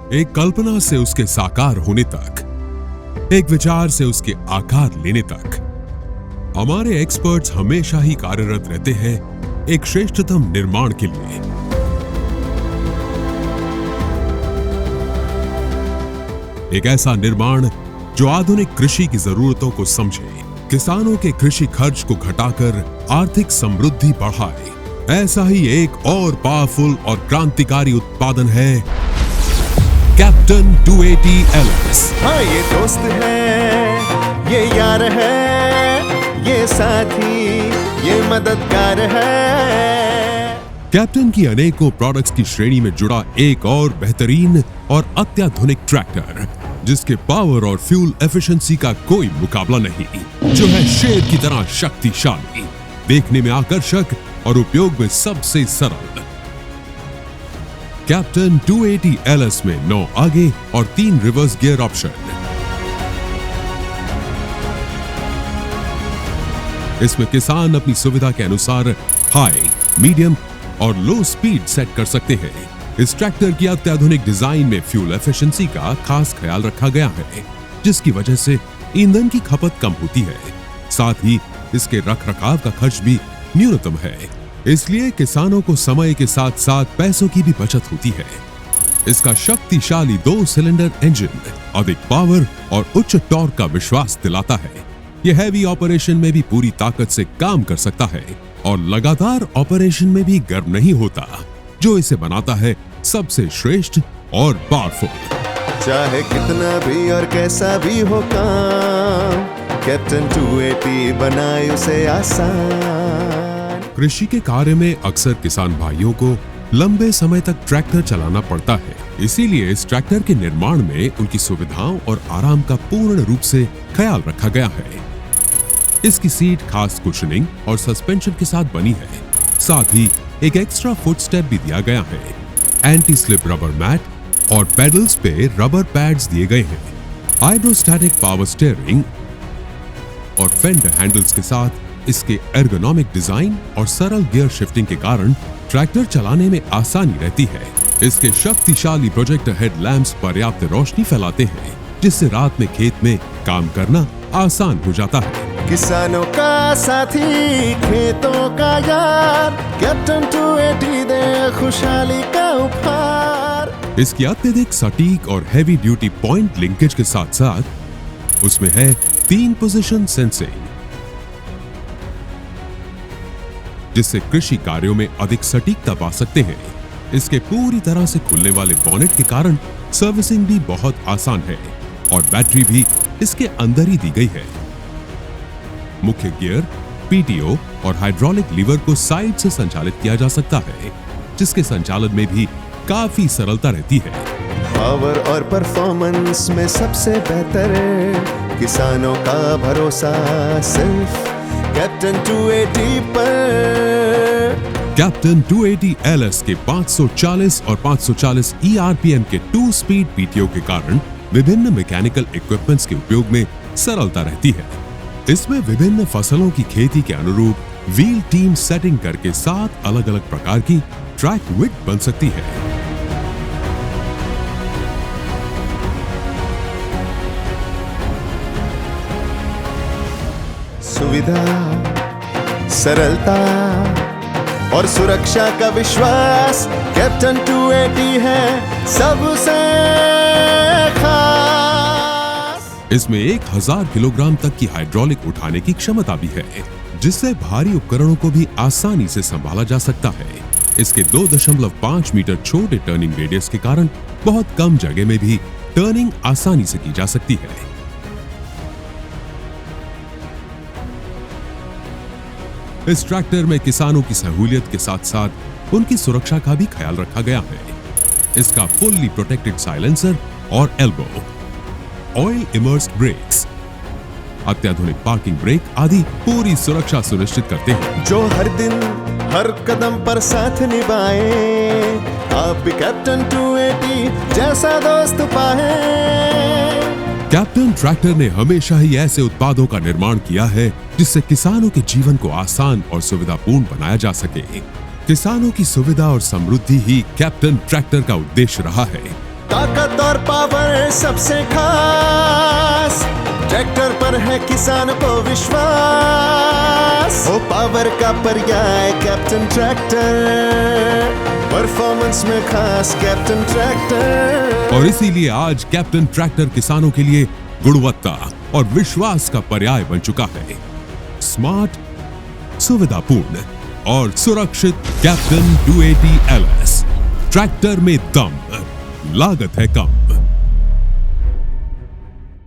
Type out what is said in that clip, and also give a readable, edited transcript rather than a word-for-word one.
एक कल्पना से उसके साकार होने तक, एक विचार से उसके आकार लेने तक, हमारे एक्सपर्ट्स हमेशा ही कार्यरत रहते हैं एक श्रेष्ठतम निर्माण के लिए। एक ऐसा निर्माण जो आधुनिक कृषि की जरूरतों को समझे, किसानों के कृषि खर्च को घटाकर आर्थिक समृद्धि बढ़ाए। ऐसा ही एक और पावरफुल और क्रांतिकारी उत्पादन है कैप्टन 280 LS। हाँ, ये दोस्त है, ये यार है, ये साथी, ये मददगार है। कैप्टन की अनेकों प्रोडक्ट्स की श्रेणी में जुड़ा एक और बेहतरीन और अत्याधुनिक ट्रैक्टर, जिसके पावर और फ्यूल एफिशिएंसी का कोई मुकाबला नहीं, जो है शेर की तरह शक्तिशाली, देखने में आकर्षक और उपयोग में सबसे सरल। कैप्टन 280 LS में 9 आगे और 3 रिवर्स गियर ऑप्शन। इसमें किसान अपनी सुविधा के अनुसार हाई, मीडियम और लो स्पीड सेट कर सकते हैं। इस ट्रैक्टर की अत्याधुनिक डिजाइन में फ्यूल एफिशिएंसी का खास ख्याल रखा गया है, जिसकी वजह से ईंधन की खपत कम होती है। साथ ही इसके रखरखाव का खर्च भी न्यूनतम है, इसलिए किसानों को समय के साथ साथ पैसों की भी बचत होती है। इसका शक्तिशाली 2 सिलेंडर इंजन अधिक पावर और उच्च टॉर्क का विश्वास दिलाता है। यह हैवी ऑपरेशन में भी पूरी ताकत से काम कर सकता है और लगातार ऑपरेशन में भी गर्म नहीं होता, जो इसे बनाता है सबसे श्रेष्ठ और पावरफुल। चाहे कितना भी और कैसा भी हो काम, कैप्टन 280 बनाए उसे आसान। कृषि के कार्य में अक्सर किसान भाइयों को लंबे समय तक ट्रैक्टर चलाना पड़ता है, इसीलिए इस ट्रैक्टर के निर्माण में उनकी सुविधाओं और आराम का पूर्ण रूप से ख्याल रखा गया है। इसकी सीट खास कुशनिंग और सस्पेंशन के साथ बनी है। साथ ही एक एक्स्ट्रा फुट स्टेप भी दिया गया है। एंटी स्लिप रबर मैट और पेडल्स पे रबर पैड्स दिए गए हैं। हाइड्रोस्टैटिक पावर स्टीयरिंग और फेंडर हैंडल्स के साथ इसके एर्गोनॉमिक डिजाइन और सरल गियर शिफ्टिंग के कारण ट्रैक्टर चलाने में आसानी रहती है। इसके शक्तिशाली प्रोजेक्टर हेडलैम्प्स पर्याप्त रोशनी फैलाते हैं, जिससे रात में खेत में काम करना आसान हो जाता है। किसानों का साथी, खेतों का यार, कैप्टन 280 दे खुशहाली का उपहार। इसकी अत्यधिक सटीक और हैवी ड्यूटी पॉइंट लिंकेज के साथ साथ उसमें है 3 पोजीशन सेंसिंग, जिससे कृषि कार्यों में अधिक सटीकता पा सकते हैं। इसके पूरी तरह से खुलने वाले बॉनेट के कारण सर्विसिंग भी बहुत आसान है और बैटरी भी इसके अंदर ही दी गई है। मुख्य गियर, पीटीओ और हाइड्रोलिक लीवर को साइड से संचालित किया जा सकता है, जिसके संचालन में भी काफी सरलता रहती है। पावर और परफॉर्मेंस में सबसे बेहतर किसानों का भरोसा सिर्फ कैप्टन 280 पर। कैप्टन 280 LS के 540 और 540 ERPM के 2 स्पीड पीटीओ के कारण विभिन्न मैकेनिकल इक्विपमेंट्स के उपयोग में सरलता रहती है। इसमें विभिन्न फसलों की खेती के अनुरूप व्हील टीम सेटिंग करके 7 अलग अलग प्रकार की ट्रैक विड्थ बन सकती है। सुविधा, सरलता और सुरक्षा का विश्वास कैप्टन 280 है सबसे खास। इसमें 1000 किलोग्राम तक की हाइड्रोलिक उठाने की क्षमता भी है, जिससे भारी उपकरणों को भी आसानी से संभाला जा सकता है। इसके 2.5 मीटर छोटे टर्निंग रेडियस के कारण बहुत कम जगह में भी टर्निंग आसानी से की जा सकती है। इस ट्रैक्टर में किसानों की सहूलियत के साथ साथ उनकी सुरक्षा का भी ख्याल रखा गया है। इसका फुल्ली प्रोटेक्टेड साइलेंसर और एल्बो, ऑयल इमर्स्ड ब्रेक्स, अत्याधुनिक पार्किंग ब्रेक आदि पूरी सुरक्षा सुनिश्चित करते हैं, जो हर दिन हर कदम पर साथ निभाए। आप भी कैप्टन 280 जैसा दोस्त पाए। कैप्टन ट्रैक्टर ने हमेशा ही ऐसे उत्पादों का निर्माण किया है जिससे किसानों के जीवन को आसान और सुविधापूर्ण बनाया जा सके। किसानों की सुविधा और समृद्धि ही कैप्टन ट्रैक्टर का उद्देश्य रहा है। ताकत और पावर सबसे खास, ट्रैक्टर पर है किसान को विश्वास। हो पावर का पर्याय कैप्टन ट्रैक्टर, परफॉर्मेंस में खास कैप्टन ट्रैक्टर। और इसीलिए आज कैप्टन ट्रैक्टर किसानों के लिए गुणवत्ता और विश्वास का पर्याय बन चुका है। स्मार्ट, सुविधापूर्ण और सुरक्षित कैप्टन 280 LS। ट्रैक्टर में दम, लागत है कम।